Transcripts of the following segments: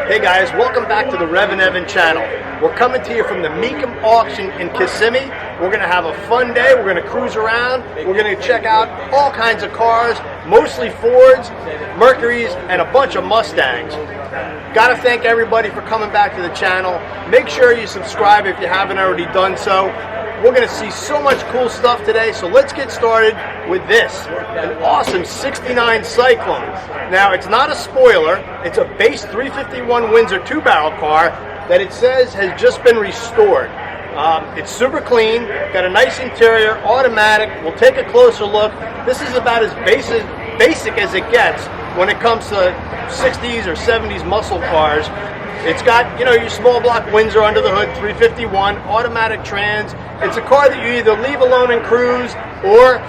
Hey guys, welcome back to the REVan channel. We're coming to you from the Mecum auction in Kissimmee. We're going to have a fun day. We're going to cruise around. We're going to check out all kinds of cars, mostly Fords, Mercurys, and a bunch of Mustangs. Got to thank everybody for coming back to the channel. Make sure you subscribe if you haven't already done so. We're going to see so much cool stuff today, so let's get started with this. An awesome 69 Cyclone. Now, it's not a spoiler. It's a base 351 Windsor 2-barrel car that it says has just been restored. It's super clean, got a nice interior, automatic. We'll take a closer look. This is about as basic as it gets when it comes to 60s or 70s muscle cars. It's got, you know, your small block Windsor under the hood, 351, automatic trans. It's a car that you either leave alone and cruise or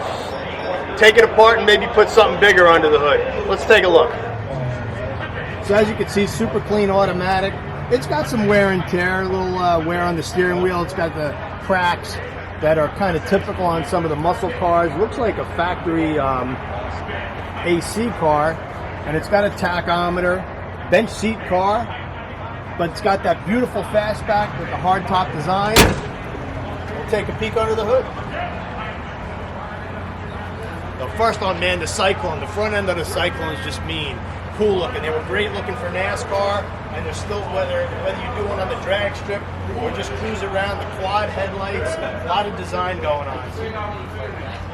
take it apart and maybe put something bigger under the hood. Let's take a look. So as you can see, super clean automatic. It's got some wear and tear, a little wear on the steering wheel. It's got the cracks that are kind of typical on some of the muscle cars. Looks like a factory AC car, and it's got a tachometer, bench seat car, but it's got that beautiful fastback with the hardtop design. We'll take a peek under the hood. The first on, man, the Cyclone. The front end of the Cyclone is just mean. Cool looking. They were great looking for NASCAR, and they're still, whether you do one on the drag strip or just cruise around, the quad headlights, a lot of design going on.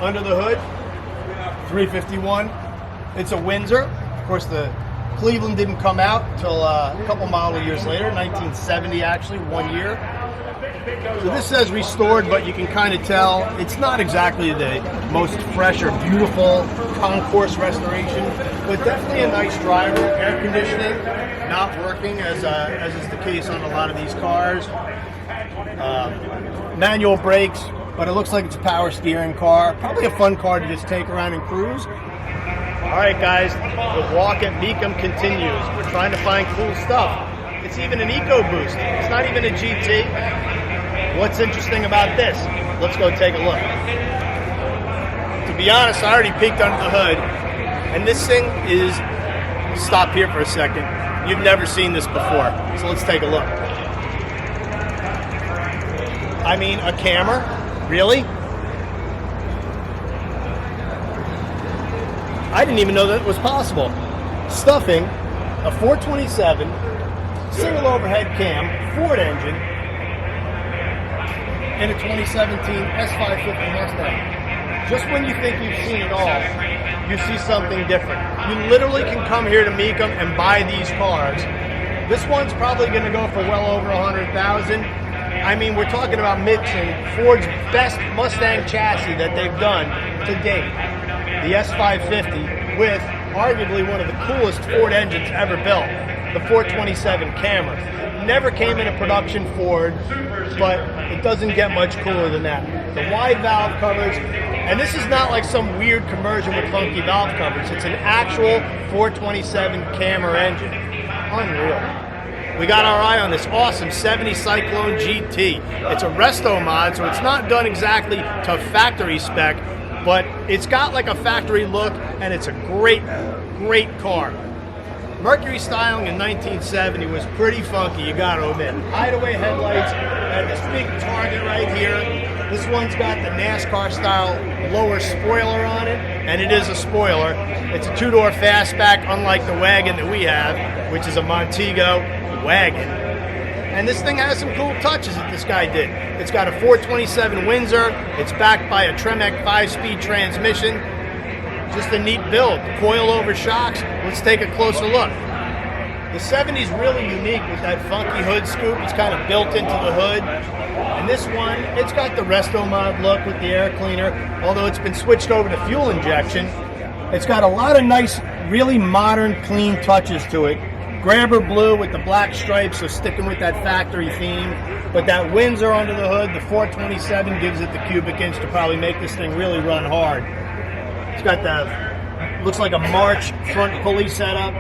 Under the hood, 351. It's a Windsor. Of course, the Cleveland didn't come out until a couple model years later, 1970 actually, 1 year. So this says restored, but you can kind of tell it's not exactly the most fresh or beautiful concourse restoration, but definitely a nice driver. Air conditioning not working, as is the case on a lot of these cars. Manual brakes, but it looks like it's a power steering car. Probably a fun car to just take around and cruise. All right, guys, the walk at Mecum continues. We're trying to find cool stuff. It's even an EcoBoost. It's not even a GT. What's interesting about this? Let's go take a look. To be honest, I already peeked under the hood, and this thing is, stop here for a second, you've never seen this before, so let's take a look. I mean, a camera? Really? I didn't even know that was possible. Stuffing a 427 single overhead cam Ford engine in a 2017 S550 Mustang. Just when you think you've seen it all, you see something different. You literally can come here to Mecum and buy these cars. This one's probably going to go for well over $100,000. I mean, we're talking about mixing Ford's best Mustang chassis that they've done to date, the S550, with arguably one of the coolest Ford engines ever built, the 427 Camry. Never came in a production Ford, but it doesn't get much cooler than that. The wide valve covers, and this is not like some weird conversion with funky valve covers. It's an actual 427 Camry engine. Unreal. We got our eye on this awesome 70 Cyclone GT. It's a Restomod, so it's not done exactly to factory spec, but it's got like a factory look, and it's a great, great car. Mercury styling in 1970 was pretty funky, you gotta admit. Hideaway headlights, and this big target right here. This one's got the NASCAR style lower spoiler on it, and it is a spoiler. It's a two-door fastback, unlike the wagon that we have, which is a Montego wagon. And this thing has some cool touches that this guy did. It's got a 427 Windsor. It's backed by a Tremec 5-speed transmission. Just a neat build. Coil-over shocks. Let's take a closer look. The 70's really unique with that funky hood scoop. It's kind of built into the hood. And this one, it's got the Restomod look with the air cleaner, although it's been switched over to fuel injection. It's got a lot of nice, really modern, clean touches to it. Grabber blue with the black stripes, so sticking with that factory theme. But that Windsor under the hood, the 427, gives it the cubic inch to probably make this thing really run hard. It's got the, looks like a March front pulley setup.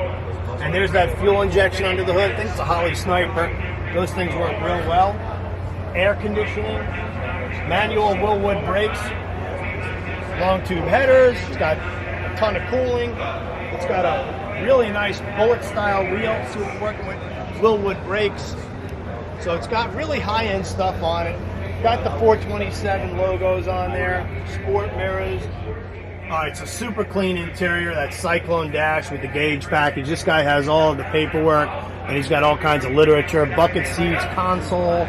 And there's that fuel injection under the hood. I think it's a Holly Sniper. Those things work real well. Air conditioning. Manual Willwood brakes, long tube headers. It's got a ton of cooling. It's got a really nice bullet style wheel. So we're working with Willwood brakes. So it's got really high-end stuff on it. Got the 427 logos on there, sport mirrors. It's a super clean interior. That Cyclone dash with the gauge package. This guy has all of the paperwork, and he's got all kinds of literature. Bucket seats, console,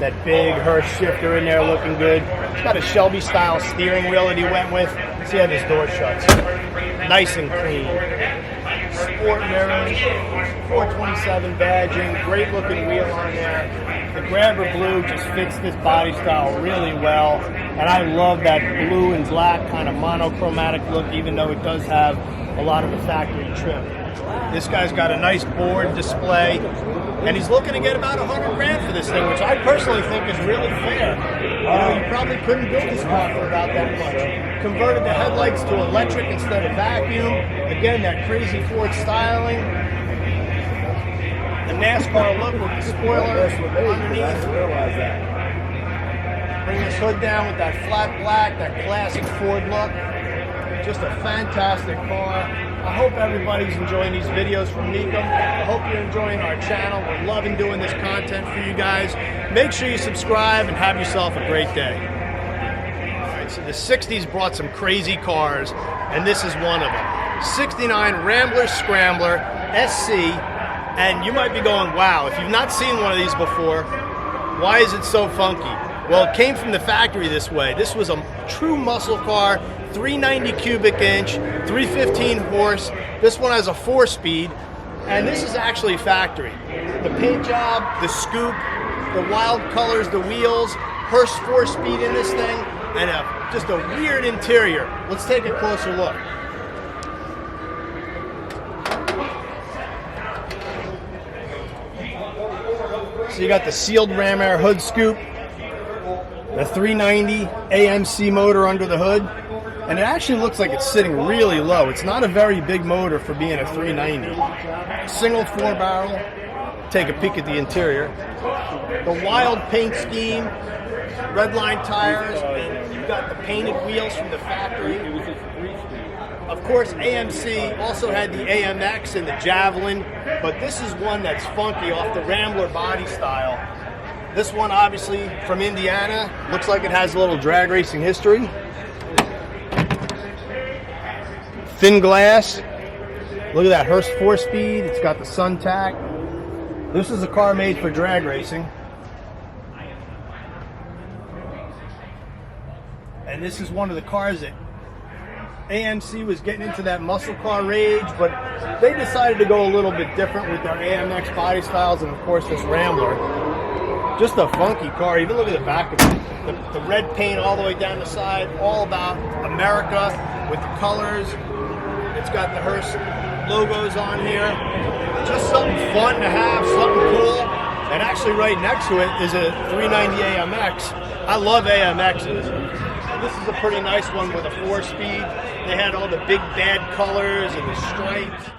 that big Hurst shifter in there looking good. It's got a Shelby-style steering wheel that he went with. See how this door shuts. Nice and clean. Sport mirrors, 427 badging, great looking wheel on there. The grabber blue just fits this body style really well, and I love that blue and black kind of monochromatic look, even though it does have a lot of the factory trim. This guy's got a nice board display, and he's looking to get about $100 grand for this thing, which I personally think is really fair. You probably couldn't build this car for about that much. Converted the headlights to electric instead of vacuum. Again, that crazy Ford styling. The NASCAR look with the spoiler underneath. Bring this hood down with that flat black, that classic Ford look. Just a fantastic car. I hope everybody's enjoying these videos from Mecum. I hope you're enjoying our channel. We're loving doing this content for you guys. Make sure you subscribe and have yourself a great day. All right, so the 60s brought some crazy cars, and this is one of them. 69 Rambler Scrambler SC, and you might be going, wow, if you've not seen one of these before, why is it so funky? Well, it came from the factory this way. This was a true muscle car, 390 cubic inch, 315 horse. This one has a 4-speed, and this is actually factory. The paint job, the scoop, the wild colors, the wheels, Hurst 4-speed in this thing, and just a weird interior. Let's take a closer look. So you got the sealed ram air hood scoop, the 390 AMC motor under the hood, and it actually looks like it's sitting really low. It's not a very big motor for being a 390. Single 4-barrel. Take a peek at the interior. The wild paint scheme, red line tires, and you've got the painted wheels from the factory. Of course, AMC also had the AMX and the Javelin, but this is one that's funky off the Rambler body style. This one, obviously, from Indiana. Looks like it has a little drag racing history. Thin glass. Look at that Hurst 4-speed. It's got the sun tack. This is a car made for drag racing. And this is one of the cars that AMC was getting into that muscle car rage, but they decided to go a little bit different with their AMX body styles and, of course, this Rambler. Just a funky car. Even look at the back of it. The red paint all the way down the side, all about America with the colors. It's got the Hurst logos on here. Just something fun to have, something cool. And actually right next to it is a 390 AMX. I love AMXs. This is a pretty nice one with a 4-speed. They had all the big bad colors and the stripes.